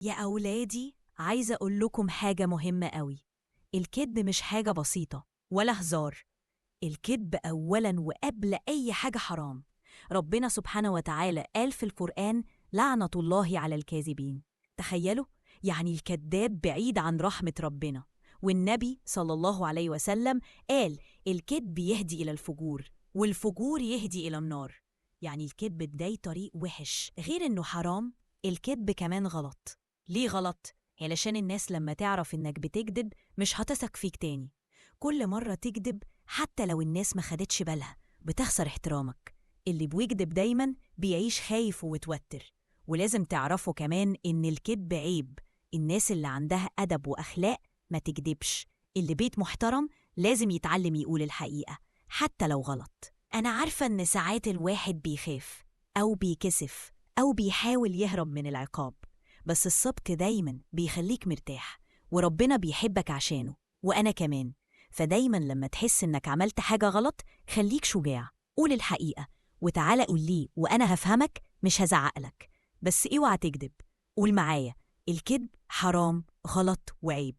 يا أولادي، عايزة أقول لكم حاجة مهمة قوي. الكذب مش حاجة بسيطة ولا هزار. الكذب أولاً وقبل أي حاجة حرام. ربنا سبحانه وتعالى قال في القرآن: لعنة الله على الكاذبين. تخيلوا، يعني الكذاب بعيد عن رحمة ربنا. والنبي صلى الله عليه وسلم قال: الكذب يهدي إلى الفجور، والفجور يهدي إلى النار. يعني الكذب ده طريق وحش، غير إنه حرام. الكذب كمان غلط. ليه غلط؟ علشان الناس لما تعرف إنك بتكذب مش هتثق فيك تاني. كل مرة تكذب حتى لو الناس ما خدتش بالها بتخسر احترامك. اللي بيكذب دايما بيعيش خايف ومتوتر. ولازم تعرفوا كمان إن الكذب عيب. الناس اللي عندها أدب وأخلاق ما تكذبش. اللي بيت محترم لازم يتعلم يقول الحقيقة حتى لو غلط. أنا عارفة إن ساعات الواحد بيخاف أو بيكسف أو بيحاول يهرب من العقاب، بس الصدق دايما بيخليك مرتاح، وربنا بيحبك عشانه، وأنا كمان. فدايما لما تحس إنك عملت حاجة غلط خليك شجاع، قول الحقيقة وتعالى قول لي وأنا هفهمك، مش هزعقلك. بس اوعى تكذب. قول معايا: الكذب حرام، غلط، وعيب.